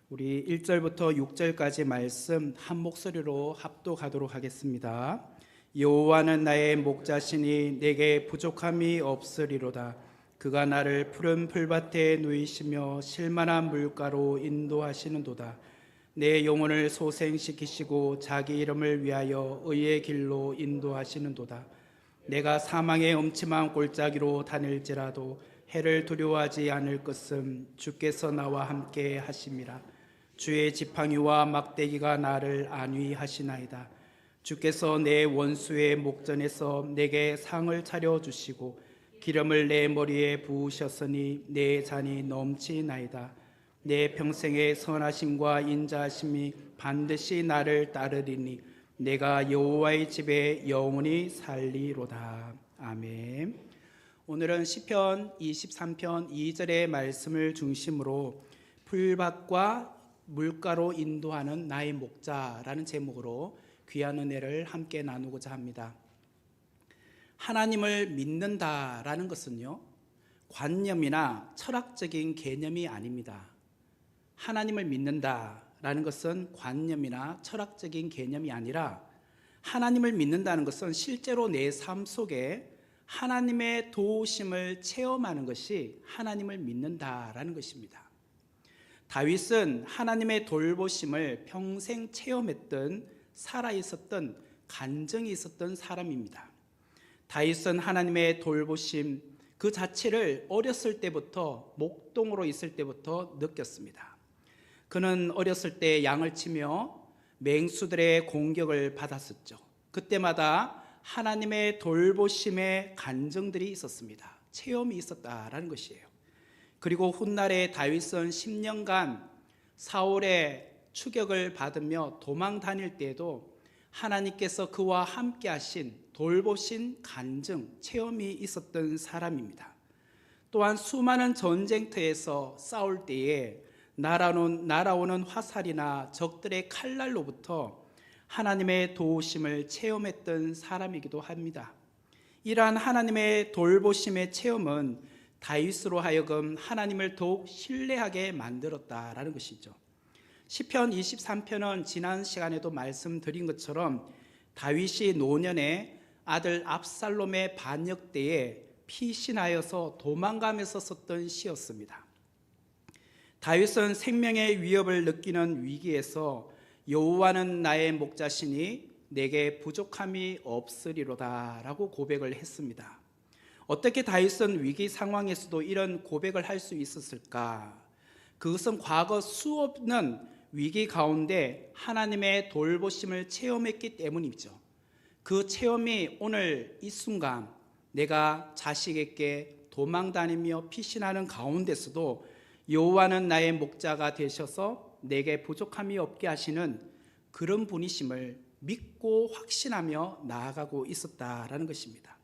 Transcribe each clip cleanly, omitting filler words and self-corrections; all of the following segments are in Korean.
우리 1절부터 6절까지 말씀 한 목소리로 합독하도록 하겠습니다. 여호와는 나의 목자시니 내게 부족함이 없으리로다. 그가 나를 푸른 풀밭에 누이시며 쉴만한 물가로 인도하시는도다. 내 영혼을 소생시키시고 자기 이름을 위하여 의의 길로 인도하시는도다. 내가 사망의 음침한 골짜기로 다닐지라도 해를 두려워하지 않을 것은 주께서 나와 함께 하심이라. 주의 지팡이와 막대기가 나를 안위하시나이다. 주께서 내 원수의 목전에서 내게 상을 차려주시고 기름을 내 머리에 부으셨으니 내 잔이 넘치나이다. 내 평생의 선하심과 인자하심이 반드시 나를 따르리니 내가 여호와의 집에 영원히 살리로다. 아멘. 오늘은 시편 23편 2절의 말씀을 중심으로 풀밭과 물가로 인도하는 나의 목자라는 제목으로 귀한 은혜를 함께 나누고자 합니다. 하나님을 믿는다라는 것은요, 관념이나 철학적인 개념이 아닙니다. 하나님을 믿는다라는 것은 관념이나 철학적인 개념이 아니라 하나님을 믿는다는 것은 실제로 내 삶 속에 하나님의 도우심을 체험하는 것이 하나님을 믿는다라는 것입니다. 다윗은 하나님의 돌보심을 평생 체험했던, 살아있었던, 간증이 있었던 사람입니다. 다윗은 하나님의 돌보심 그 자체를 어렸을 때부터, 목동으로 있을 때부터 느꼈습니다. 그는 어렸을 때 양을 치며 맹수들의 공격을 받았었죠. 그때마다 하나님의 돌보심의 간증들이 있었습니다. 체험이 있었다라는 것이에요. 그리고 훗날에 다윗은 10년간 사울의 추격을 받으며 도망 다닐 때에도 하나님께서 그와 함께 하신 돌보신 간증, 체험이 있었던 사람입니다. 또한 수많은 전쟁터에서 싸울 때에 날아오는 화살이나 적들의 칼날로부터 하나님의 도우심을 체험했던 사람이기도 합니다. 이러한 하나님의 돌보심의 체험은 다윗으로 하여금 하나님을 더욱 신뢰하게 만들었다라는 것이죠. 시편 23편은 지난 시간에도 말씀드린 것처럼 다윗이 노년에 아들 압살롬의 반역 때에 피신하여서 도망가면서 썼던 시였습니다. 다윗은 생명의 위협을 느끼는 위기에서 여호와는 나의 목자시니 내게 부족함이 없으리로다 라고 고백을 했습니다. 어떻게 다윗은 위기 상황에서도 이런 고백을 할 수 있었을까? 그것은 과거 수없는 위기 가운데 하나님의 돌보심을 체험했기 때문이죠. 그 체험이 오늘 이 순간 내가 자식에게 도망다니며 피신하는 가운데서도 여호와는 나의 목자가 되셔서 내게 부족함이 없게 하시는 그런 분이심을 믿고 확신하며 나아가고 있었다라는 것입니다.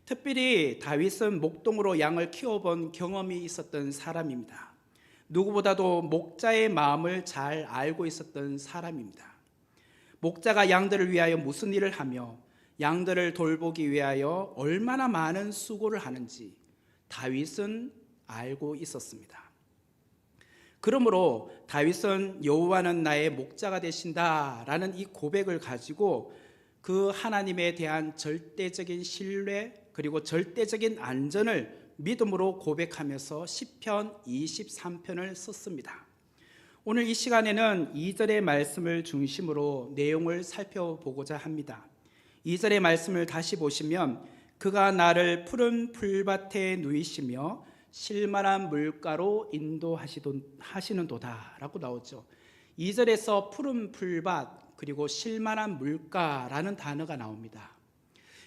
특별히 다윗은 목동으로 양을 키워본 경험이 있었던 사람입니다. 누구보다도 목자의 마음을 잘 알고 있었던 사람입니다. 목자가 양들을 위하여 무슨 일을 하며 양들을 돌보기 위하여 얼마나 많은 수고를 하는지 다윗은 알고 있었습니다. 그러므로 다윗은 여호와는 나의 목자가 되신다라는 이 고백을 가지고 그 하나님에 대한 절대적인 신뢰 그리고 절대적인 안전을 믿음으로 고백하면서 시편 23편을 썼습니다. 오늘 이 시간에는 2절의 말씀을 중심으로 내용을 살펴보고자 합니다. 2절의 말씀을 다시 보시면 그가 나를 푸른 풀밭에 누이시며 쉴만한 물가로 인도하시는도다 라고 나오죠. 2절에서 푸른 풀밭 그리고 쉴만한 물가라는 단어가 나옵니다.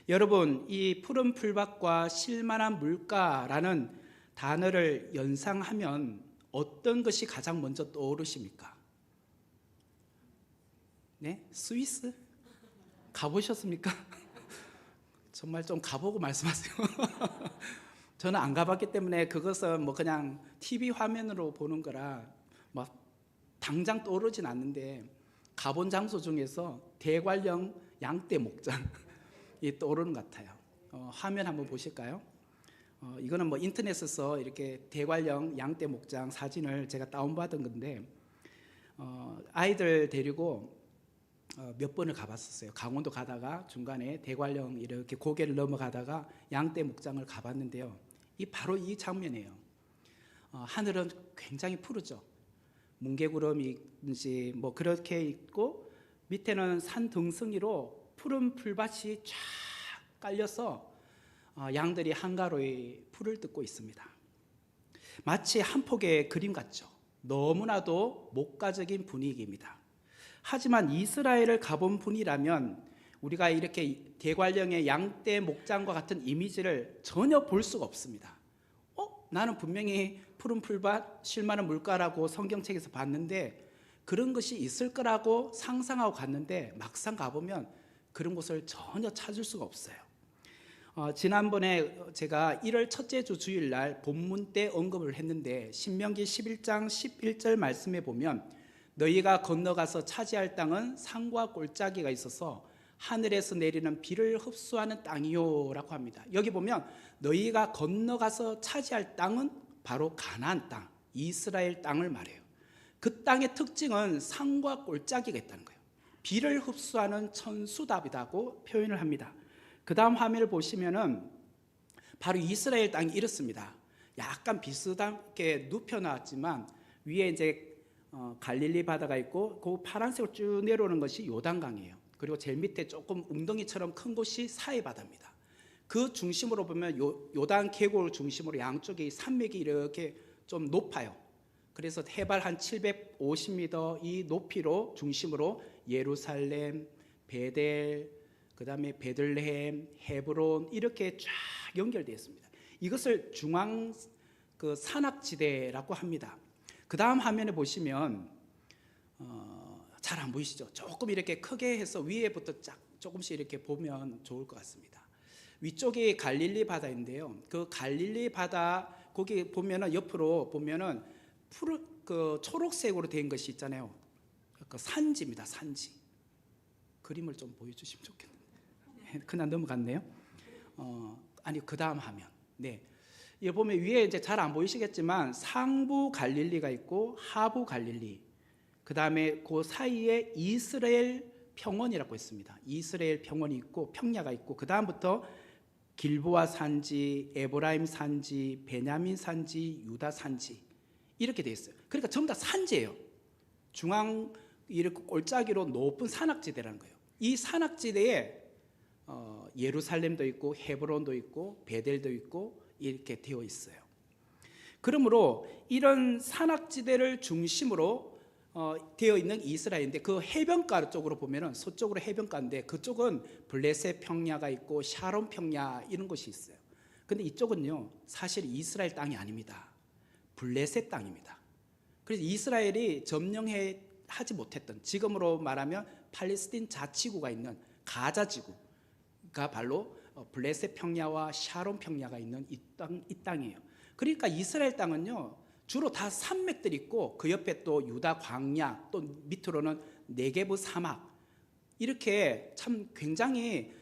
여러분, 이 푸른 풀밭과 쉴만한 물가라는 단어를 연상하면 어떤 것이 가장 먼저 떠오르십니까? 네? 스위스? 가보셨습니까? 정말 좀 가보고 말씀하세요. 저는 안 가봤기 때문에 그것은 그냥 TV 화면으로 보는 거라 당장 떠오르진 않는데 가본 장소 중에서 대관령 양떼 목장 떠오르는 것 같아요. 화면 한번 보실까요? 이거는 인터넷에서 이렇게 대관령 양떼 목장 사진을 제가 다운받은 건데 아이들 데리고 몇 번을 가봤었어요. 강원도 가다가 중간에 대관령 이렇게 고개를 넘어가다가 양떼 목장을 가봤는데요. 바로 이 장면이에요. 하늘은 굉장히 푸르죠. 뭉게구름인지 뭐 그렇게 있고 밑에는 산 등성이로 푸른 풀밭이 쫙 깔려서 양들이 한가로이 풀을 뜯고 있습니다. 마치 한 폭의 그림 같죠. 너무나도 목가적인 분위기입니다. 하지만 이스라엘을 가본 분이라면 우리가 이렇게 대관령의 양떼 목장과 같은 이미지를 전혀 볼 수가 없습니다. 나는 분명히 푸른 풀밭, 쉴만한 물가라고 성경책에서 봤는데 그런 것이 있을 거라고 상상하고 갔는데 막상 가보면 그런 곳을 전혀 찾을 수가 없어요. 지난번에 제가 1월 첫째 주 주일날 본문 때 언급을 했는데 신명기 11장 11절 말씀에 보면 너희가 건너가서 차지할 땅은 산과 골짜기가 있어서 하늘에서 내리는 비를 흡수하는 땅이요 라고 합니다. 여기 보면 너희가 건너가서 차지할 땅은 바로 가나안 땅, 이스라엘 땅을 말해요. 그 땅의 특징은 산과 골짜기가 있다는 거예요. 비를 흡수하는 천수답이라고 표현을 합니다. 그 다음 화면을 보시면은 바로 이스라엘 땅이 이렇습니다. 약간 비슷하게 눕혀놨지만 위에 이제 갈릴리 바다가 있고 그 파란색으로 쭉 내려오는 것이 요단강이에요. 그리고 제일 밑에 조금 웅덩이처럼 큰 곳이 사해 바다입니다. 그 중심으로 보면 요단 계곡을 중심으로 양쪽에 산맥이 이렇게 좀 높아요. 그래서 해발 한 750m 이 높이로 중심으로 예루살렘, 베델, 그 다음에 베들레헴, 헤브론 이렇게 쫙 연결되어 있습니다. 이것을 중앙 산악지대라고 합니다. 그 다음 화면에 보시면 잘 안 보이시죠? 조금 이렇게 크게 해서 위에부터 조금씩 이렇게 보면 좋을 것 같습니다. 위쪽이 갈릴리 바다인데요. 그 갈릴리 바다 거기 보면은 옆으로 보면은 초록색으로 된 것이 있잖아요. 그 산지입니다. 산지. 그림을 좀 보여주시면 좋겠는데. 그냥 넘어갔네요. 아니 그 다음 화면. 네. 여기 보면 위에 이제 잘 안 보이시겠지만 상부 갈릴리가 있고 하부 갈릴리. 그 다음에 그 사이에 이스라엘 평원이라고 있습니다. 이스라엘 평원이 있고 평야가 있고 그 다음부터 길보아 산지, 에브라임 산지, 베냐민 산지, 유다 산지 이렇게 되어 있어요. 그러니까 전부 다 산지예요. 중앙 이렇게 골짜기로 높은 산악지대라는 거예요. 이 산악지대에 예루살렘도 있고 헤브론도 있고 베델도 있고 이렇게 되어 있어요. 그러므로 이런 산악지대를 중심으로 되어 있는 이스라엘인데 그 해변가 쪽으로 보면은 서쪽으로 해변가인데 그쪽은 블레셋 평야가 있고 샤론 평야 이런 곳이 있어요. 근데 이쪽은요 사실 이스라엘 땅이 아닙니다. 블레셋 땅입니다. 그래서 이스라엘이 점령하지 못했던 지금으로 말하면 팔레스틴 자치구가 있는 가자 지구가 바로 블레셋 평야와 샤론 평야가 있는 이 땅이에요. 그러니까 이스라엘 땅은요 주로 다 산맥들이 있고 그 옆에 또 유다 광야 또 밑으로는 네게브 사막 이렇게 참 굉장히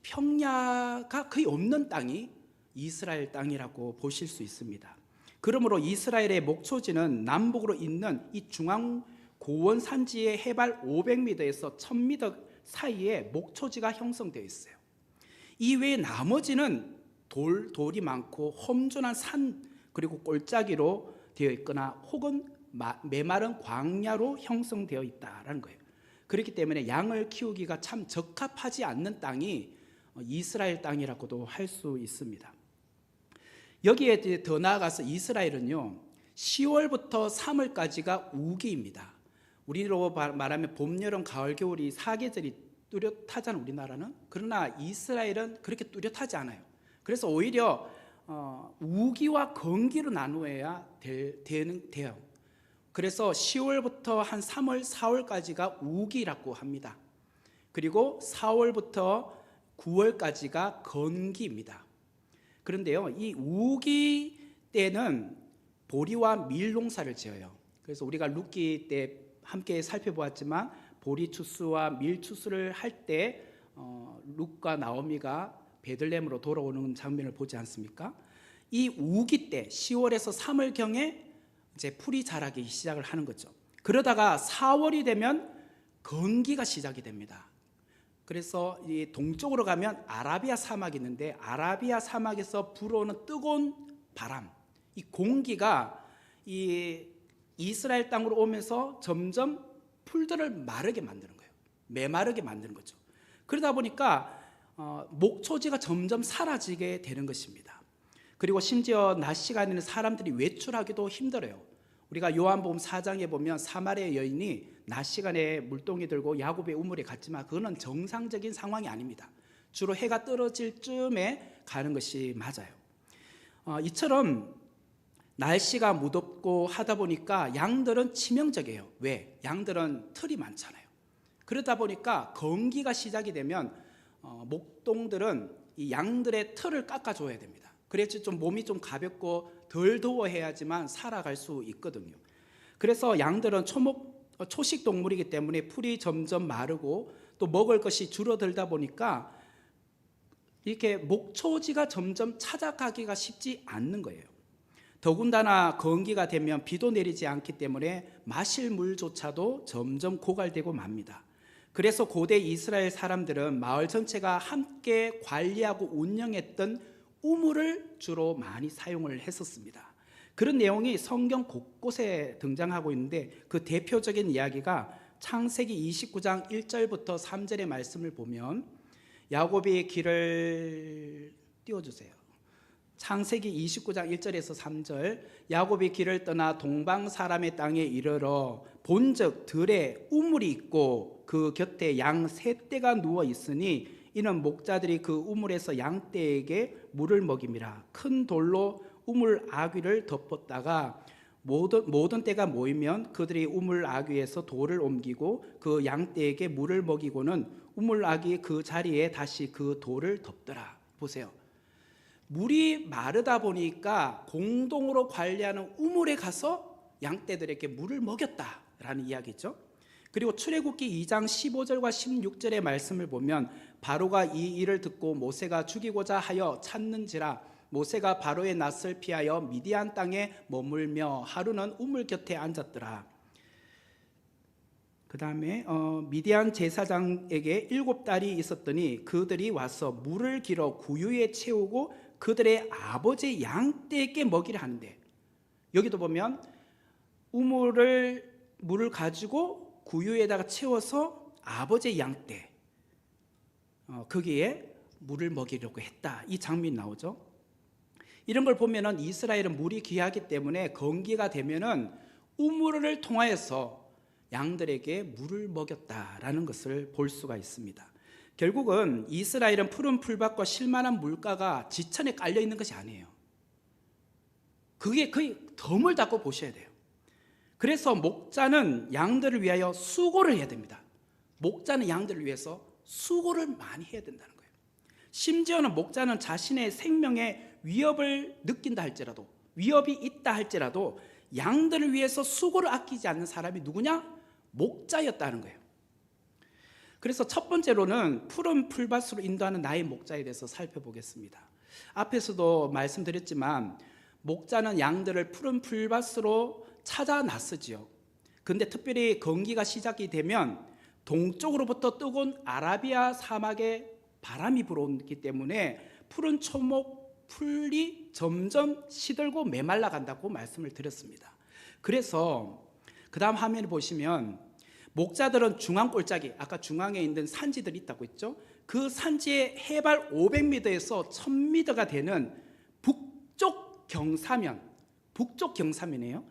평야가 거의 없는 땅이 이스라엘 땅이라고 보실 수 있습니다. 그러므로 이스라엘의 목초지는 남북으로 있는 이 중앙 고원 산지의 해발 500m에서 1000m 사이에 목초지가 형성되어 있어요. 이 외에 나머지는 돌이 많고 험준한 산 그리고 골짜기로 되어 있거나 혹은 메마른 광야로 형성되어 있다라는 거예요. 그렇기 때문에 양을 키우기가 참 적합하지 않는 땅이 이스라엘 땅이라고도 할 수 있습니다. 여기에 더 나아가서 이스라엘은요 10월부터 3월까지가 우기입니다. 우리로 말하면 봄, 여름, 가을, 겨울이 4계절이 뚜렷하잖아요 우리나라는. 그러나 이스라엘은 그렇게 뚜렷하지 않아요. 그래서 오히려 우기와 건기로 나누어야 돼요. 그래서 10월부터 한 3월, 4월까지가 우기라고 합니다. 그리고 4월부터 9월까지가 건기입니다. 그런데요, 이 우기 때는 보리와 밀 농사를 지어요. 그래서 우리가 룻기 때 함께 살펴보았지만 보리 추수와 밀 추수를 할 때 룻과 나오미가 베들레헴으로 돌아오는 장면을 보지 않습니까? 이 우기 때 10월에서 3월경에 이제 풀이 자라기 시작을 하는 거죠. 그러다가 4월이 되면 건기가 시작이 됩니다. 그래서 이 동쪽으로 가면 아라비아 사막이 있는데 아라비아 사막에서 불어오는 뜨거운 바람, 이 공기가 이 이스라엘 땅으로 오면서 점점 풀들을 마르게 만드는 거예요. 메마르게 만드는 거죠. 그러다 보니까 목초지가 점점 사라지게 되는 것입니다. 그리고 심지어 낮 시간에는 사람들이 외출하기도 힘들어요. 우리가 요한복음 4장에 보면 사마리아 여인이 낮 시간에 물동이 들고 야곱의 우물에 갔지만 그거는 정상적인 상황이 아닙니다. 주로 해가 떨어질 쯤에 가는 것이 맞아요. 이처럼 날씨가 무덥고 하다 보니까 양들은 치명적이에요. 왜? 양들은 털이 많잖아요. 그러다 보니까 건기가 시작이 되면 목동들은 이 양들의 털을 깎아줘야 됩니다. 그래야지 좀 몸이 좀 가볍고 덜 더워해야지만 살아갈 수 있거든요. 그래서 양들은 초식 동물이기 때문에 풀이 점점 마르고 또 먹을 것이 줄어들다 보니까 이렇게 목초지가 점점 찾아가기가 쉽지 않는 거예요. 더군다나 건기가 되면 비도 내리지 않기 때문에 마실 물조차도 점점 고갈되고 맙니다. 그래서 고대 이스라엘 사람들은 마을 전체가 함께 관리하고 운영했던 우물을 주로 많이 사용을 했었습니다. 그런 내용이 성경 곳곳에 등장하고 있는데 그 대표적인 이야기가 창세기 29장 1절부터 3절의 말씀을 보면 야곱이 길을 띄워주세요. 창세기 29장 1절에서 3절 야곱이 길을 떠나 동방 사람의 땅에 이르러 본즉 들에 우물이 있고 그 곁에 양 세 떼가 누워 있으니 이는 목자들이 그 우물에서 양 떼에게 물을 먹임이라. 큰 돌로 우물 아귀를 덮었다가 모든 떼가 모이면 그들이 우물 아귀에서 돌을 옮기고 그 양 떼에게 물을 먹이고는 우물 아귀 그 자리에 다시 그 돌을 덮더라. 보세요. 물이 마르다 보니까 공동으로 관리하는 우물에 가서 양떼들에게 물을 먹였다라는 이야기죠. 그리고 출애굽기 2장 15절과 16절의 말씀을 보면 바로가 이 일을 듣고 모세가 죽이고자 하여 찾는지라 모세가 바로의 낯을 피하여 미디안 땅에 머물며 하루는 우물 곁에 앉았더라. 그 다음에 미디안 제사장에게 7딸이 있었더니 그들이 와서 물을 길어 구유에 채우고 그들의 아버지 양떼에게 먹이려 하는데, 여기도 보면 물을 가지고 구유에다가 채워서 아버지 양떼 거기에 물을 먹이려고 했다, 이 장면이 나오죠. 이런 걸 보면은 이스라엘은 물이 귀하기 때문에 건기가 되면은 우물을 통하여서 양들에게 물을 먹였다라는 것을 볼 수가 있습니다. 결국은 이스라엘은 푸른 풀밭과 쉴만한 물가가 지천에 깔려 있는 것이 아니에요. 그게 거의 덤을 닫고 보셔야 돼요. 그래서 목자는 양들을 위하여 수고를 해야 됩니다. 목자는 양들을 위해서 수고를 많이 해야 된다는 거예요. 심지어는 목자는 자신의 생명에 위협을 느낀다 할지라도, 위협이 있다 할지라도 양들을 위해서 수고를 아끼지 않는 사람이 누구냐? 목자였다는 거예요. 그래서 첫 번째로는 푸른 풀밭으로 인도하는 나의 목자에 대해서 살펴보겠습니다. 앞에서도 말씀드렸지만 목자는 양들을 푸른 풀밭으로 찾아 나서지요. 근데 특별히 건기가 시작이 되면 동쪽으로부터 뜨거운 아라비아 사막에 바람이 불어오기 때문에 푸른 초목 풀이 점점 시들고 메말라 간다고 말씀을 드렸습니다. 그래서 그 다음 화면을 보시면 목자들은 중앙 골짜기, 아까 중앙에 있는 산지들이 있다고 했죠. 그 산지의 해발 500m에서 1000m가 되는 북쪽 경사면이에요.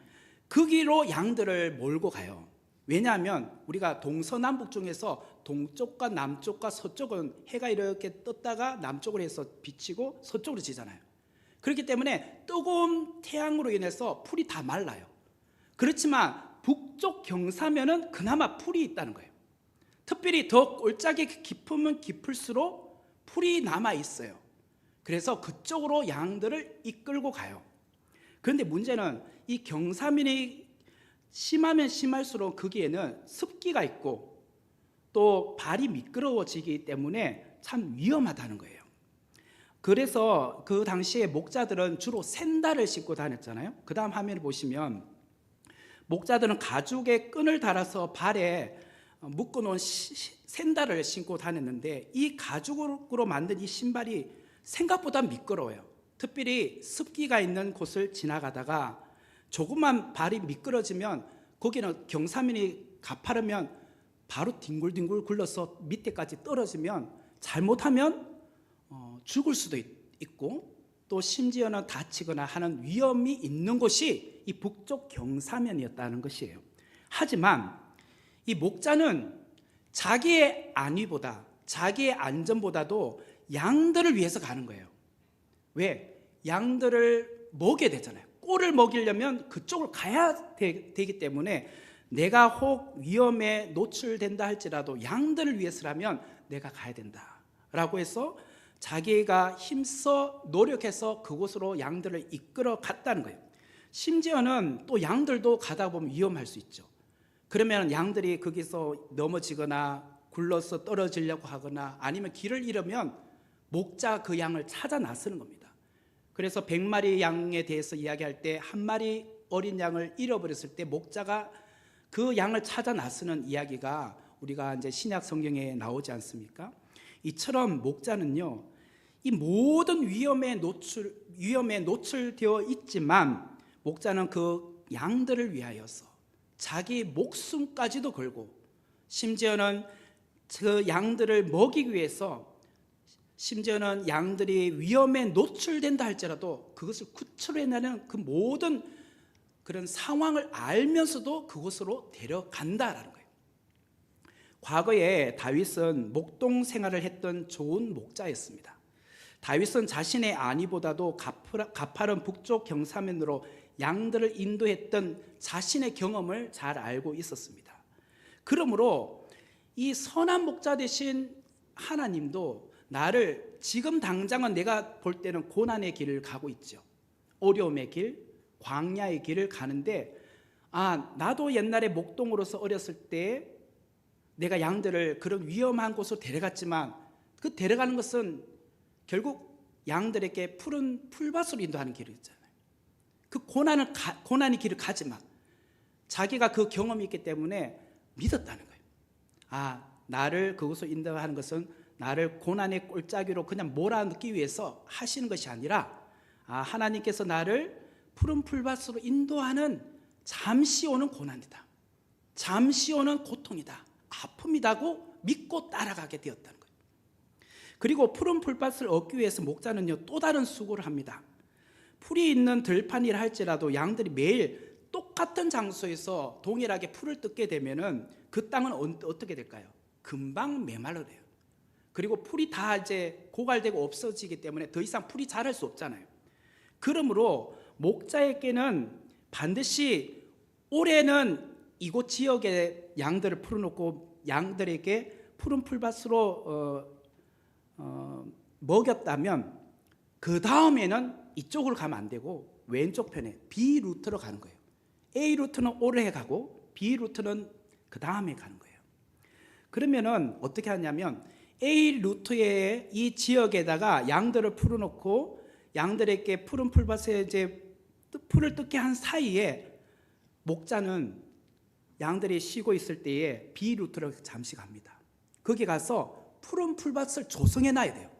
거기로 양들을 몰고 가요. 왜냐하면 우리가 동서남북 중에서 동쪽과 남쪽과 서쪽은 해가 이렇게 떴다가 남쪽으로 해서 비치고 서쪽으로 지잖아요. 그렇기 때문에 뜨거운 태양으로 인해서 풀이 다 말라요. 그렇지만 북쪽 경사면은 그나마 풀이 있다는 거예요. 특별히 더 골짜기 깊으면 깊을수록 풀이 남아 있어요. 그래서 그쪽으로 양들을 이끌고 가요. 그런데 문제는 이 경사면이 심하면 심할수록 거기에는 습기가 있고 또 발이 미끄러워지기 때문에 참 위험하다는 거예요. 그래서 그 당시에 목자들은 주로 샌들을 신고 다녔잖아요. 그 다음 화면을 보시면 목자들은 가죽에 끈을 달아서 발에 묶어놓은 샌들을 신고 다녔는데 이 가죽으로 만든 이 신발이 생각보다 미끄러워요. 특별히 습기가 있는 곳을 지나가다가 조금만 발이 미끄러지면 거기는 경사면이 가파르면 바로 뒹굴뒹굴 굴러서 밑에까지 떨어지면 잘못하면 죽을 수도 있고 또 심지어는 다치거나 하는 위험이 있는 곳이 이 북쪽 경사면이었다는 것이에요. 하지만 이 목자는 자기의 안위보다 자기의 안전보다도 양들을 위해서 가는 거예요. 왜? 양들을 먹여야 되잖아요. 꼴을 먹이려면 그쪽을 가야 되기 때문에 내가 혹 위험에 노출된다 할지라도 양들을 위해서라면 내가 가야 된다라고 해서 자기가 힘써 노력해서 그곳으로 양들을 이끌어 갔다는 거예요. 심지어는 또 양들도 가다 보면 위험할 수 있죠. 그러면 양들이 거기서 넘어지거나 굴러서 떨어지려고 하거나 아니면 길을 잃으면 목자 그 양을 찾아 나서는 겁니다. 그래서 100마리 양에 대해서 이야기할 때 한 마리 어린 양을 잃어버렸을 때 목자가 그 양을 찾아 나서는 이야기가 우리가 이제 신약 성경에 나오지 않습니까? 이처럼 목자는요, 이 모든 위험에 노출되어 있지만 목자는 그 양들을 위하여서 자기 목숨까지도 걸고 심지어는 그 양들을 먹이기 위해서 심지어는 양들이 위험에 노출된다 할지라도 그것을 구출해내는 그 모든 그런 상황을 알면서도 그곳으로 데려간다라는 거예요. 과거에 다윗은 목동 생활을 했던 좋은 목자였습니다. 다윗은 자신의 안위보다도 가파른 북쪽 경사면으로 양들을 인도했던 자신의 경험을 잘 알고 있었습니다. 그러므로 이 선한 목자 되신 하나님도 나를 지금 당장은 내가 볼 때는 고난의 길을 가고 있죠. 어려움의 길, 광야의 길을 가는데 나도 옛날에 목동으로서 어렸을 때 내가 양들을 그런 위험한 곳으로 데려갔지만 그 데려가는 것은 결국 양들에게 푸른 풀밭으로 인도하는 길이잖아요. 그 고난의 길을 가지만 자기가 그 경험이 있기 때문에 믿었다는 거예요. 나를 그곳으로 인도하는 것은 나를 고난의 꼴짜기로 그냥 몰아넣기 위해서 하시는 것이 아니라 하나님께서 나를 푸른 풀밭으로 인도하는 잠시 오는 고난이다, 잠시 오는 고통이다, 아픔이다고 믿고 따라가게 되었다는 거예요. 그리고 푸른 풀밭을 얻기 위해서 목자는요 또 다른 수고를 합니다. 풀이 있는 들판이라 할지라도 양들이 매일 똑같은 장소에서 동일하게 풀을 뜯게 되면은 그 땅은 어떻게 될까요? 금방 메말라요. 그리고 풀이 다 이제 고갈되고 없어지기 때문에 더 이상 풀이 자랄 수 없잖아요. 그러므로 목자에게는 반드시 올해는 이곳 지역에 양들을 풀어놓고 양들에게 푸른 풀밭으로 먹였다면 그 다음에는 이쪽으로 가면 안 되고 왼쪽 편에 B 루트로 가는 거예요. A 루트는 올해 가고 B 루트는 그 다음에 가는 거예요. 그러면은 어떻게 하냐면 A 루트의 이 지역에다가 양들을 풀어놓고 양들에게 푸른 풀밭에 이제 풀을 뜯게 한 사이에 목자는 양들이 쉬고 있을 때에 B 루트로 잠시 갑니다. 거기 가서 푸른 풀밭을 조성해 놔야 돼요.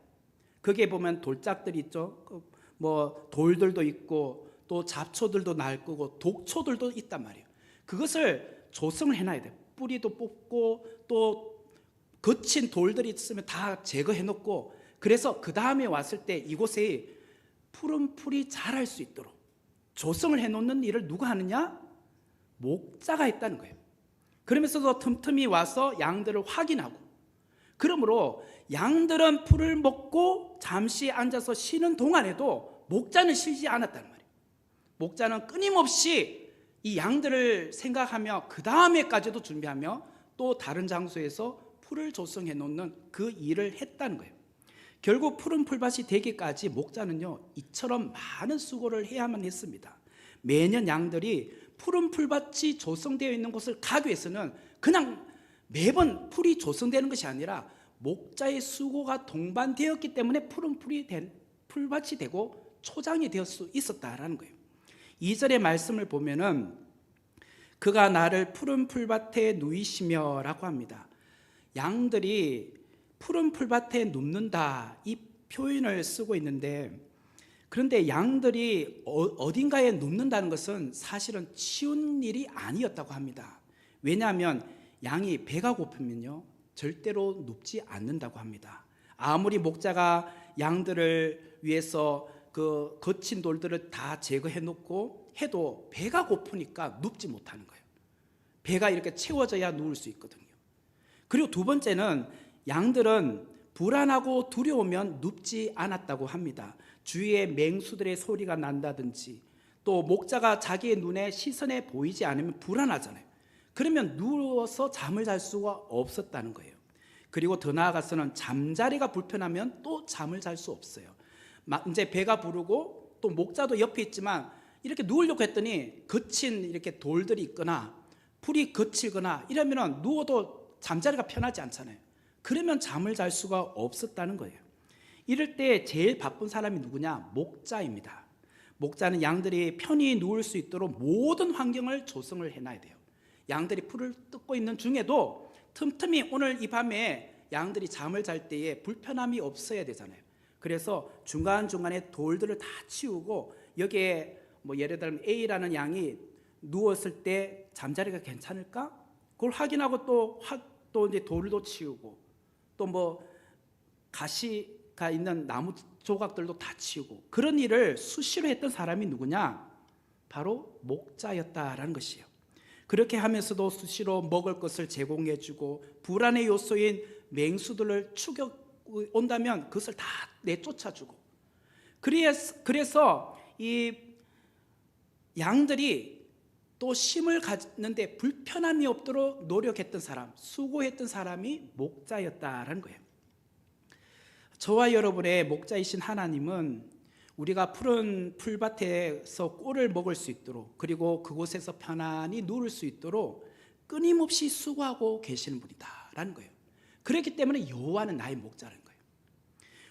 거기에 보면 돌짝들이 있죠. 뭐 돌들도 있고 또 잡초들도 날 거고 독초들도 있단 말이에요. 그것을 조성을 해놔야 돼요. 뿌리도 뽑고 또 거친 돌들이 있으면 다 제거해 놓고 그래서 그 다음에 왔을 때 이곳에 푸른 풀이 자랄 수 있도록 조성을 해놓는 일을 누가 하느냐? 목자가 했다는 거예요. 그러면서도 틈틈이 와서 양들을 확인하고 그러므로 양들은 풀을 먹고 잠시 앉아서 쉬는 동안에도 목자는 쉬지 않았다는 말이에요. 목자는 끊임없이 이 양들을 생각하며 그 다음에까지도 준비하며 또 다른 장소에서 풀을 조성해 놓는 그 일을 했다는 거예요. 결국 푸른 풀밭이 되기까지 목자는요 이처럼 많은 수고를 해야만 했습니다. 매년 양들이 푸른 풀밭이 조성되어 있는 곳을 가기 위해서는 그냥 매번 풀이 조성되는 것이 아니라 목자의 수고가 동반되었기 때문에 푸른 풀밭이 되고 초장이 될 수 있었다라는 거예요. 2절의 말씀을 보면은 그가 나를 푸른 풀밭에 누이시며라고 합니다. 양들이 푸른 풀밭에 눕는다, 이 표현을 쓰고 있는데, 그런데 양들이 어딘가에 눕는다는 것은 사실은 쉬운 일이 아니었다고 합니다. 왜냐하면 양이 배가 고프면요 절대로 눕지 않는다고 합니다. 아무리 목자가 양들을 위해서 그 거친 돌들을 다 제거해 놓고 해도 배가 고프니까 눕지 못하는 거예요. 배가 이렇게 채워져야 누울 수 있거든요. 그리고 두 번째는 양들은 불안하고 두려우면 눕지 않았다고 합니다. 주위에 맹수들의 소리가 난다든지, 또 목자가 자기의 눈에 시선에 보이지 않으면 불안하잖아요. 그러면 누워서 잠을 잘 수가 없었다는 거예요. 그리고 더 나아가서는 잠자리가 불편하면 또 잠을 잘 수 없어요. 이제 배가 부르고 또 목자도 옆에 있지만 이렇게 누우려고 했더니 거친 이렇게 돌들이 있거나 풀이 거칠거나 이러면 누워도 잠자리가 편하지 않잖아요. 그러면 잠을 잘 수가 없었다는 거예요. 이럴 때 제일 바쁜 사람이 누구냐? 목자입니다. 목자는 양들이 편히 누울 수 있도록 모든 환경을 조성을 해놔야 돼요. 양들이 풀을 뜯고 있는 중에도 틈틈이 오늘 이 밤에 양들이 잠을 잘 때에 불편함이 없어야 되잖아요. 그래서 중간중간에 돌들을 다 치우고, 여기에 뭐 예를 들면 A라는 양이 누웠을 때 잠자리가 괜찮을까? 그걸 확인하고 또 이제 돌도 치우고, 또 뭐 가시가 있는 나무 조각들도 다 치우고, 그런 일을 수시로 했던 사람이 누구냐? 바로 목자였다라는 것이에요. 그렇게 하면서도 수시로 먹을 것을 제공해주고, 불안의 요소인 맹수들을 추격 온다면 그것을 다 내쫓아주고, 그래서 이 양들이 또 쉼을 갖는데 불편함이 없도록 노력했던 사람, 수고했던 사람이 목자였다라는 거예요. 저와 여러분의 목자이신 하나님은 우리가 푸른 풀밭에서 꿀을 먹을 수 있도록, 그리고 그곳에서 편안히 누울 수 있도록 끊임없이 수고하고 계시는 분이다라는 거예요. 그렇기 때문에 여호와는 나의 목자라는 거예요.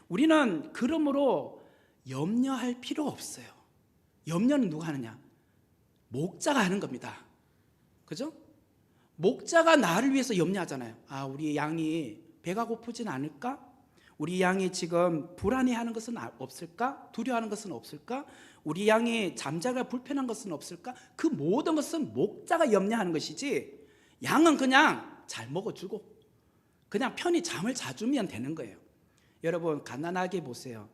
우리는 그러므로 염려할 필요가 없어요. 염려는 누가 하느냐? 목자가 하는 겁니다. 그죠? 목자가 나를 위해서 염려하잖아요. 아, 우리 양이 배가 고프진 않을까? 우리 양이 지금 불안해하는 것은 없을까? 두려워하는 것은 없을까? 우리 양이 잠자기가 불편한 것은 없을까? 그 모든 것은 목자가 염려하는 것이지, 양은 그냥 잘 먹어주고 그냥 편히 잠을 자주면 되는 거예요. 여러분, 가난하게 보세요.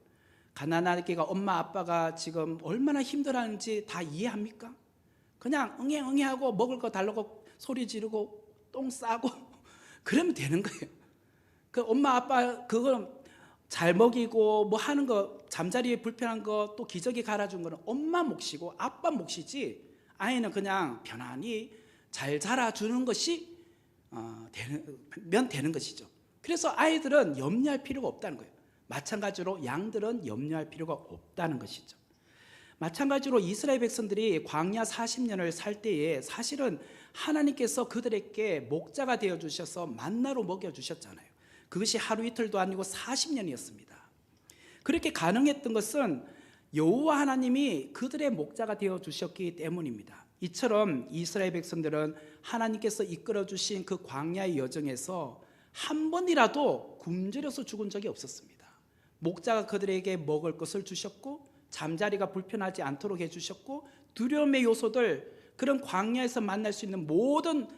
가난하게가 엄마 아빠가 지금 얼마나 힘들어하는지 다 이해합니까? 그냥 응애응애하고 먹을 거 달라고 소리 지르고 똥 싸고 그러면 되는 거예요. 그 엄마 아빠 그거 잘 먹이고 뭐 하는 거, 잠자리에 불편한 거 또 기저귀 갈아준 거는 엄마 몫이고 아빠 몫이지, 아이는 그냥 편안히 잘 자라주는 것이 되는 것이죠. 그래서 아이들은 염려할 필요가 없다는 거예요. 마찬가지로 양들은 염려할 필요가 없다는 것이죠. 마찬가지로 이스라엘 백성들이 광야 40년을 살 때에 사실은 하나님께서 그들에게 목자가 되어주셔서 만나로 먹여주셨잖아요. 그것이 하루 이틀도 아니고 40년이었습니다. 그렇게 가능했던 것은 여호와 하나님이 그들의 목자가 되어주셨기 때문입니다. 이처럼 이스라엘 백성들은 하나님께서 이끌어주신 그 광야의 여정에서 한 번이라도 굶주려서 죽은 적이 없었습니다. 목자가 그들에게 먹을 것을 주셨고, 잠자리가 불편하지 않도록 해주셨고, 두려움의 요소들, 그런 광야에서 만날 수 있는 모든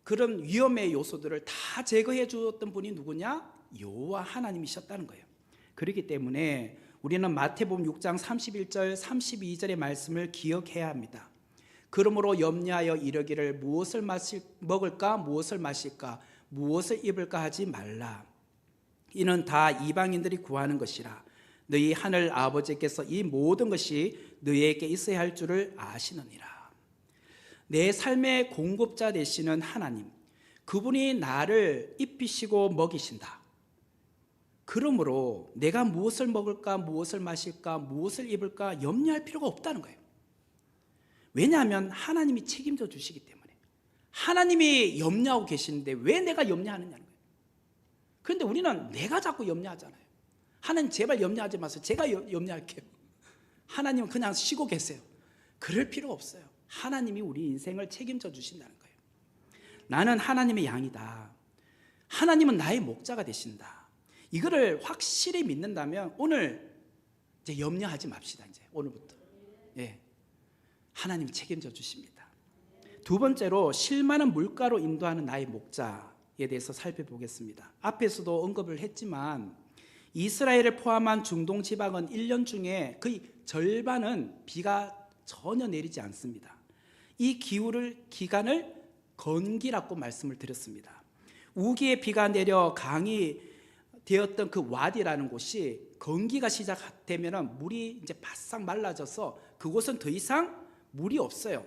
그런 위험의 요소들을 다 제거해 주었던 분이 누구냐? 여호와 하나님이셨다는 거예요. 그렇기 때문에 우리는 마태복음 6장 31절 32절의 말씀을 기억해야 합니다. 그러므로 염려하여 이르기를 무엇을 먹을까, 무엇을 마실까, 무엇을 입을까 하지 말라. 이는 다 이방인들이 구하는 것이라. 너희 하늘 아버지께서 이 모든 것이 너희에게 있어야 할 줄을 아시느니라. 내 삶의 공급자 되시는 하나님, 그분이 나를 입히시고 먹이신다. 그러므로 내가 무엇을 먹을까, 무엇을 마실까, 무엇을 입을까 염려할 필요가 없다는 거예요. 왜냐하면 하나님이 책임져 주시기 때문에. 하나님이 염려하고 계시는데 왜 내가 염려하느냐는 거예요. 그런데 우리는 내가 자꾸 염려하잖아요. 하나님 제발 염려하지 마세요. 제가 염려할게요. 하나님은 그냥 쉬고 계세요. 그럴 필요가 없어요. 하나님이 우리 인생을 책임져 주신다는 거예요. 나는 하나님의 양이다. 하나님은 나의 목자가 되신다. 이거를 확실히 믿는다면 오늘 이제 염려하지 맙시다. 이제 오늘부터. 예. 하나님이 책임져 주십니다. 두 번째로 쉴만한 물가로 인도하는 나의 목자에 대해서 살펴보겠습니다. 앞에서도 언급을 했지만 이스라엘을 포함한 중동 지방은 1년 중에 거의 절반은 비가 전혀 내리지 않습니다. 이 기간을 건기라고 말씀을 드렸습니다. 우기에 비가 내려 강이 되었던 그 와디라는 곳이 건기가 시작되면 물이 이제 바싹 말라져서 그곳은 더 이상 물이 없어요.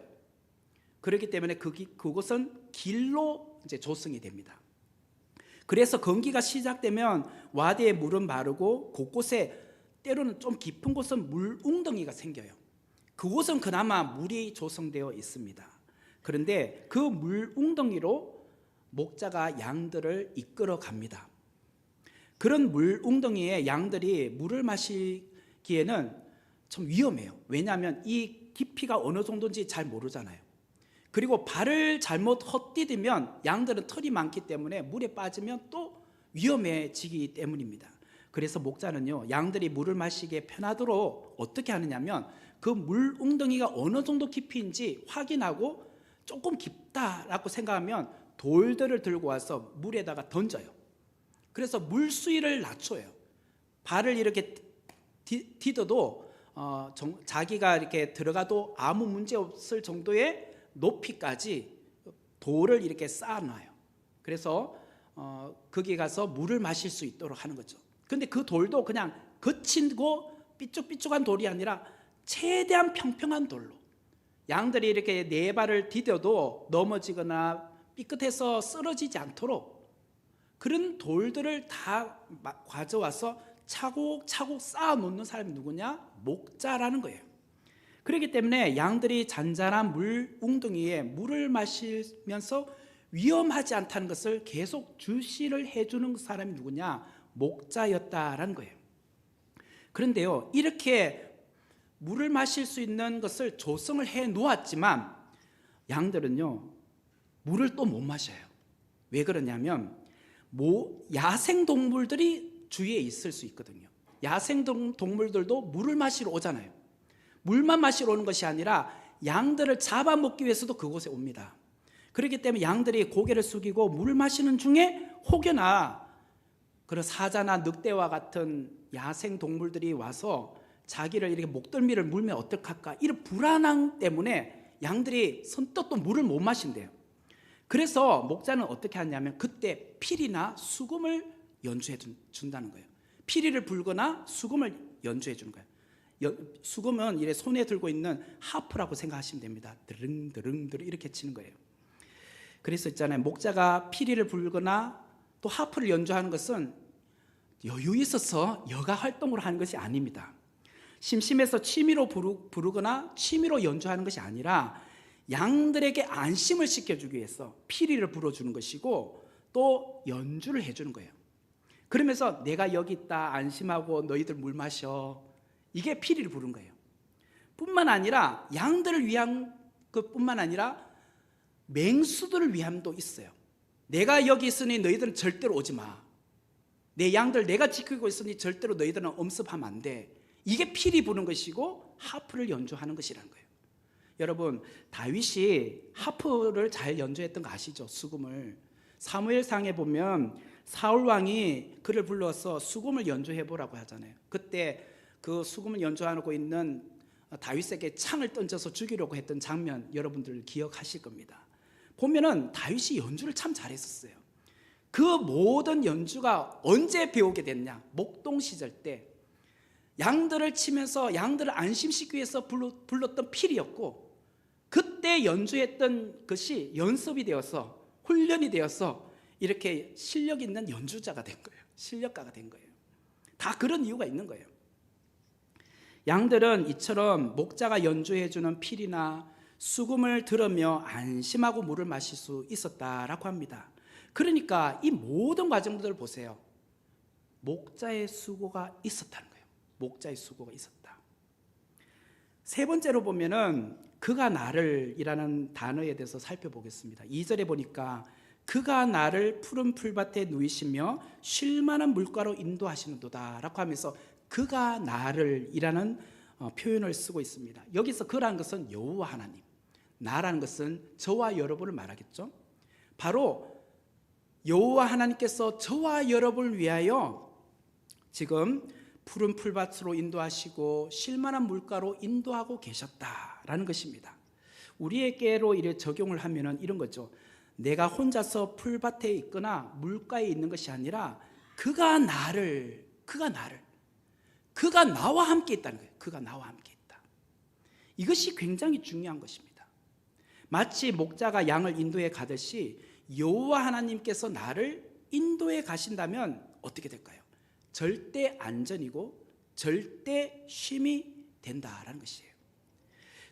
그렇기 때문에 그곳은 길로 이제 조성이 됩니다. 그래서 건기가 시작되면 와디의 물은 마르고 곳곳에 때로는 좀 깊은 곳은 물 웅덩이가 생겨요. 그곳은 그나마 물이 조성되어 있습니다. 그런데 그 물 웅덩이로 목자가 양들을 이끌어 갑니다. 그런 물 웅덩이에 양들이 물을 마시기에는 좀 위험해요. 왜냐하면 이 깊이가 어느 정도인지 잘 모르잖아요. 그리고 발을 잘못 헛디디면 양들은 털이 많기 때문에 물에 빠지면 또 위험해지기 때문입니다. 그래서 목자는요, 양들이 물을 마시기에 편하도록 어떻게 하느냐면 그 물 웅덩이가 어느 정도 깊이인지 확인하고 조금 깊다라고 생각하면 돌들을 들고 와서 물에다가 던져요. 그래서 물 수위를 낮춰요. 발을 이렇게 디뎌도 자기가 이렇게 들어가도 아무 문제 없을 정도의 높이까지 돌을 이렇게 쌓아놔요. 그래서 거기 가서 물을 마실 수 있도록 하는 거죠. 근데 그 돌도 그냥 거친고 삐쭉삐쭉한 돌이 아니라 최대한 평평한 돌로, 양들이 이렇게 네 발을 디뎌도 넘어지거나 삐끗해서 쓰러지지 않도록 그런 돌들을 다 가져와서 차곡차곡 쌓아 놓는 사람이 누구냐? 목자라는 거예요. 그렇기 때문에 양들이 잔잔한 물 웅덩이에 물을 마시면서 위험하지 않다는 것을 계속 주시를 해주는 사람이 누구냐? 목자였다라는 거예요. 그런데요, 이렇게 물을 마실 수 있는 것을 조성을 해 놓았지만 양들은요, 물을 또 못 마셔요. 왜 그러냐면 야생 동물들이 주위에 있을 수 있거든요. 야생 동물들도 물을 마시러 오잖아요. 물만 마시러 오는 것이 아니라 양들을 잡아먹기 위해서도 그곳에 옵니다. 그렇기 때문에 양들이 고개를 숙이고 물을 마시는 중에 혹여나 그런 사자나 늑대와 같은 야생 동물들이 와서 자기를 이렇게 목덜미를 물면 어떡할까, 이런 불안함 때문에 양들이 선뜻 또 물을 못 마신대요. 그래서 목자는 어떻게 하냐면 그때 피리나 수금을 연주해 준다는 거예요. 피리를 불거나 수금을 연주해 주는 거예요. 수금은 이래 손에 들고 있는 하프라고 생각하시면 됩니다. 드릉드릉드릉 이렇게 치는 거예요. 그래서 있잖아요, 목자가 피리를 불거나 또 하프를 연주하는 것은 여유 있어서 여가 활동으로 하는 것이 아닙니다. 심심해서 취미로 부르거나 취미로 연주하는 것이 아니라 양들에게 안심을 시켜주기 위해서 피리를 불어주는 것이고 또 연주를 해주는 거예요. 그러면서 내가 여기 있다, 안심하고 너희들 물 마셔, 이게 피리를 부른 거예요. 뿐만 아니라 양들을 위한 것뿐만 아니라 맹수들을 위함도 있어요. 내가 여기 있으니 너희들은 절대로 오지 마. 내 양들 내가 지키고 있으니 절대로 너희들은 엄습하면 안 돼. 이게 피리 부는 것이고 하프를 연주하는 것이라는 거예요. 여러분, 다윗이 하프를 잘 연주했던 거 아시죠? 수금을. 사무엘상에 보면 사울 왕이 그를 불러서 수금을 연주해 보라고 하잖아요. 그때 그 수금을 연주하고 있는 다윗에게 창을 던져서 죽이려고 했던 장면 여러분들 기억하실 겁니다. 보면은 다윗이 연주를 참 잘했었어요. 그 모든 연주가 언제 배우게 됐냐? 목동 시절 때 양들을 치면서 양들을 안심시키기 위해서 불렀던 필이었고, 그때 연주했던 것이 연습이 되어서 훈련이 되어서 이렇게 실력 있는 연주자가 된 거예요. 실력가가 된 거예요. 다 그런 이유가 있는 거예요. 양들은 이처럼 목자가 연주해주는 필이나 수금을 들으며 안심하고 물을 마실 수 있었다라고 합니다. 그러니까 이 모든 과정들을 보세요. 목자의 수고가 있었다는 거예요. 목자의 수고가 있었다. 세 번째로 보면은 그가 나를 이라는 단어에 대해서 살펴보겠습니다. 2절에 보니까 그가 나를 푸른 풀밭에 누이시며 쉴만한 물가로 인도하시는도다 라고 하면서 그가 나를 이라는 표현을 쓰고 있습니다. 여기서 그라는 것은 여호와 하나님, 나라는 것은 저와 여러분을 말하겠죠. 바로 여호와 하나님께서 저와 여러분을 위하여 지금 푸른 풀밭으로 인도하시고 쉴만한 물가로 인도하고 계셨다라는 것입니다. 우리에게로 이래 적용을 하면은 이런 거죠. 내가 혼자서 풀밭에 있거나 물가에 있는 것이 아니라 그가 나와 함께 있다는 거예요. 그가 나와 함께 있다. 이것이 굉장히 중요한 것입니다. 마치 목자가 양을 인도해 가듯이 여호와 하나님께서 나를 인도해 가신다면 어떻게 될까요? 절대 안전이고 절대 쉼이 된다라는 것이에요.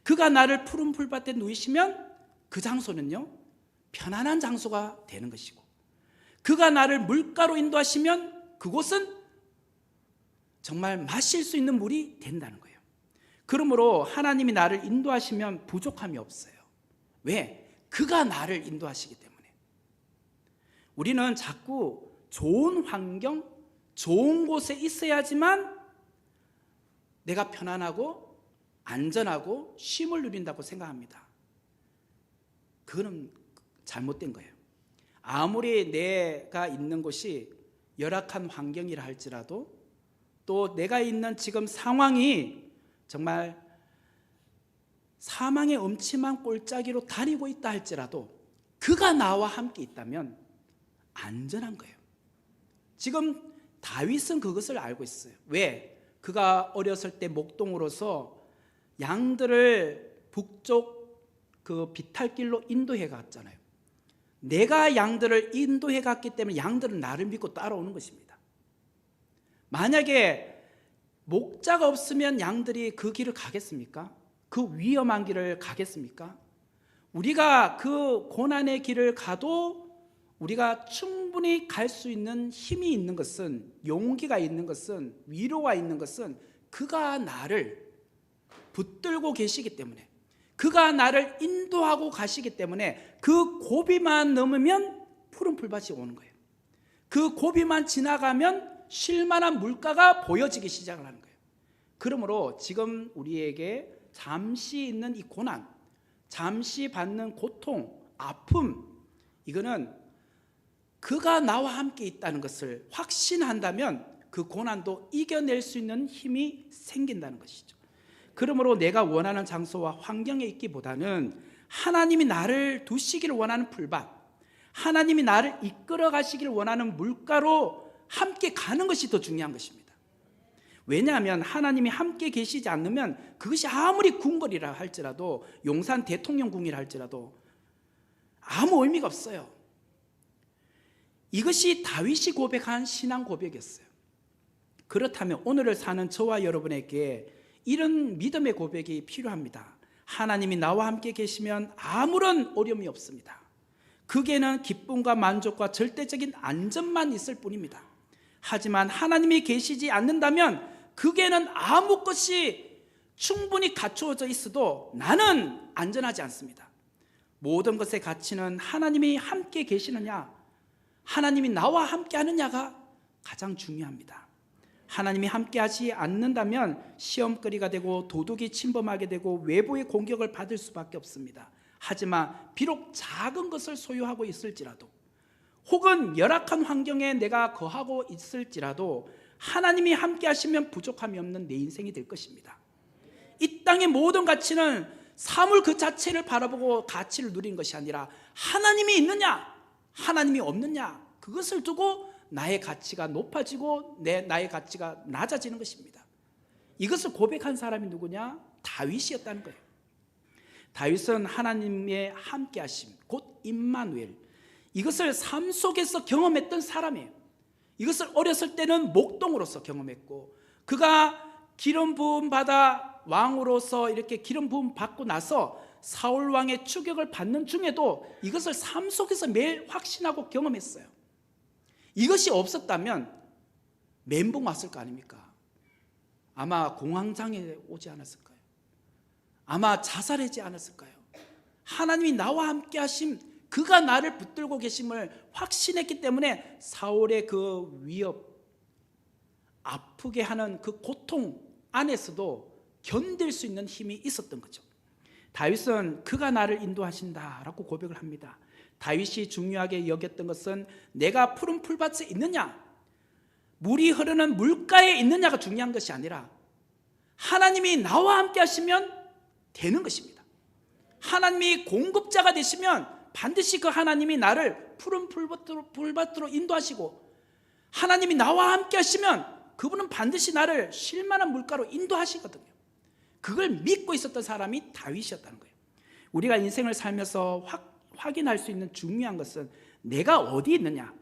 그가 나를 푸른 풀밭에 누이시면 그 장소는요 편안한 장소가 되는 것이고, 그가 나를 물가로 인도하시면 그곳은 정말 마실 수 있는 물이 된다는 거예요. 그러므로 하나님이 나를 인도하시면 부족함이 없어요. 왜? 그가 나를 인도하시기 때문에. 우리는 자꾸 좋은 환경, 좋은 곳에 있어야지만 내가 편안하고 안전하고 쉼을 누린다고 생각합니다. 그거는 잘못된 거예요. 아무리 내가 있는 곳이 열악한 환경이라 할지라도, 또 내가 있는 지금 상황이 정말 사망의 음침한 골짜기로 다니고 있다 할지라도 그가 나와 함께 있다면 안전한 거예요. 지금 다윗은 그것을 알고 있어요. 왜? 그가 어렸을 때 목동으로서 양들을 북쪽 그 비탈길로 인도해 갔잖아요. 내가 양들을 인도해 갔기 때문에 양들은 나를 믿고 따라오는 것입니다. 만약에 목자가 없으면 양들이 그 길을 가겠습니까? 그 위험한 길을 가겠습니까? 우리가 그 고난의 길을 가도 우리가 충분히 갈 수 있는 힘이 있는 것은, 용기가 있는 것은, 위로가 있는 것은 그가 나를 붙들고 계시기 때문에, 그가 나를 인도하고 가시기 때문에 그 고비만 넘으면 푸른 풀밭이 오는 거예요. 그 고비만 지나가면 쉴만한 물가가 보여지기 시작을 하는 거예요. 그러므로 지금 우리에게 잠시 있는 이 고난, 잠시 받는 고통, 아픔, 이거는 그가 나와 함께 있다는 것을 확신한다면 그 고난도 이겨낼 수 있는 힘이 생긴다는 것이죠. 그러므로 내가 원하는 장소와 환경에 있기보다는 하나님이 나를 두시기를 원하는 풀밭, 하나님이 나를 이끌어 가시기를 원하는 물가로 함께 가는 것이 더 중요한 것입니다. 왜냐하면 하나님이 함께 계시지 않으면 그것이 아무리 궁궐이라 할지라도, 용산 대통령궁이라 할지라도 아무 의미가 없어요. 이것이 다윗이 고백한 신앙 고백이었어요. 그렇다면 오늘을 사는 저와 여러분에게 이런 믿음의 고백이 필요합니다. 하나님이 나와 함께 계시면 아무런 어려움이 없습니다. 그게는 기쁨과 만족과 절대적인 안전만 있을 뿐입니다. 하지만 하나님이 계시지 않는다면 그게는 아무 것이 충분히 갖추어져 있어도 나는 안전하지 않습니다. 모든 것의 가치는 하나님이 함께 계시느냐, 하나님이 나와 함께 하느냐가 가장 중요합니다. 하나님이 함께 하지 않는다면 시험거리가 되고 도둑이 침범하게 되고 외부의 공격을 받을 수밖에 없습니다. 하지만 비록 작은 것을 소유하고 있을지라도, 혹은 열악한 환경에 내가 거하고 있을지라도 하나님이 함께 하시면 부족함이 없는 내 인생이 될 것입니다. 이 땅의 모든 가치는 사물 그 자체를 바라보고 가치를 누리는 것이 아니라 하나님이 있느냐, 하나님이 없느냐, 그것을 두고 나의 가치가 높아지고 나의 가치가 낮아지는 것입니다. 이것을 고백한 사람이 누구냐? 다윗이었다는 거예요. 다윗은 하나님의 함께하심, 곧 임마누엘, 이것을 삶 속에서 경험했던 사람이에요. 이것을 어렸을 때는 목동으로서 경험했고, 그가 기름 부음 받아 왕으로서 이렇게 기름 부음 받고 나서 사울 왕의 추격을 받는 중에도 이것을 삶 속에서 매일 확신하고 경험했어요. 이것이 없었다면 멘붕 왔을 거 아닙니까? 아마 공황장애 오지 않았을까요? 아마 자살하지 않았을까요? 하나님이 나와 함께 하심, 그가 나를 붙들고 계심을 확신했기 때문에 사울의 그 위협, 아프게 하는 그 고통 안에서도 견딜 수 있는 힘이 있었던 거죠. 다윗은 그가 나를 인도하신다라고 고백을 합니다. 다윗이 중요하게 여겼던 것은 내가 푸른 풀밭에 있느냐, 물이 흐르는 물가에 있느냐가 중요한 것이 아니라 하나님이 나와 함께 하시면 되는 것입니다. 하나님이 공급자가 되시면 반드시 그 하나님이 나를 푸른 풀밭으로 인도하시고, 하나님이 나와 함께 하시면 그분은 반드시 나를 쉴만한 물가로 인도하시거든요. 그걸 믿고 있었던 사람이 다윗이었다는 거예요. 우리가 인생을 살면서 확인할 수 있는 중요한 것은 내가 어디 있느냐,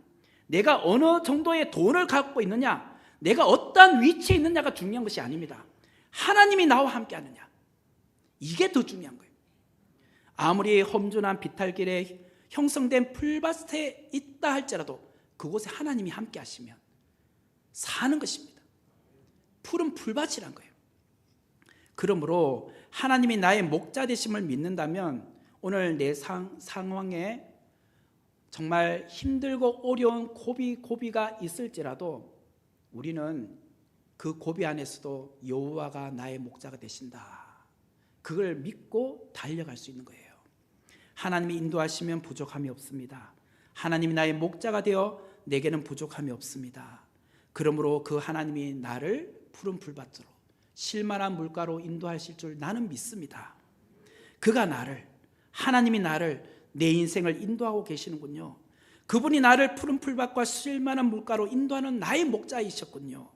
내가 어느 정도의 돈을 갖고 있느냐, 내가 어떤 위치에 있느냐가 중요한 것이 아닙니다. 하나님이 나와 함께 하느냐, 이게 더 중요한 거예요. 아무리 험준한 비탈길에 형성된 풀밭에 있다 할지라도 그곳에 하나님이 함께 하시면 사는 것입니다. 푸른 풀밭이란 거예요. 그러므로 하나님이 나의 목자 되심을 믿는다면 오늘 내 상황에 정말 힘들고 어려운 고비가 있을지라도 우리는 그 고비 안에서도 여호와가 나의 목자가 되신다, 그걸 믿고 달려갈 수 있는 거예요. 하나님이 인도하시면 부족함이 없습니다. 하나님이 나의 목자가 되어 내게는 부족함이 없습니다. 그러므로 그 하나님이 나를 푸른 풀밭으로 쉴만한 물가로 인도하실 줄 나는 믿습니다. 그가 하나님이 나를, 내 인생을 인도하고 계시는군요. 그분이 나를 푸른 풀밭과 쉴만한 물가로 인도하는 나의 목자이셨군요.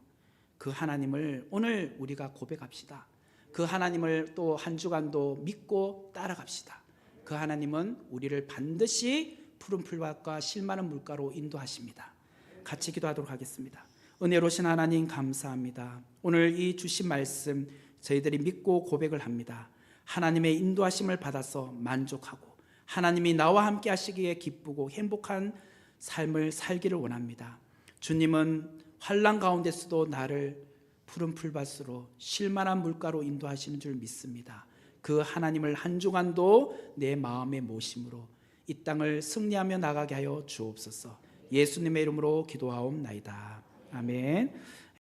그 하나님을 오늘 우리가 고백합시다. 그 하나님을 또 한 주간도 믿고 따라갑시다. 그 하나님은 우리를 반드시 푸른 풀밭과 쉴만한 물가로 인도하십니다. 같이 기도하도록 하겠습니다. 은혜로우신 하나님 감사합니다. 오늘 이 주신 말씀 저희들이 믿고 고백을 합니다. 하나님의 인도하심을 받아서 만족하고 하나님이 나와 함께 하시기에 기쁘고 행복한 삶을 살기를 원합니다. 주님은 환난 가운데서도 나를 푸른 풀밭으로 쉴만한 물가로 인도하시는 줄 믿습니다. 그 하나님을 한 주간도 내 마음에 모심으로 이 땅을 승리하며 나가게 하여 주옵소서. 예수님의 이름으로 기도하옵나이다. 아멘.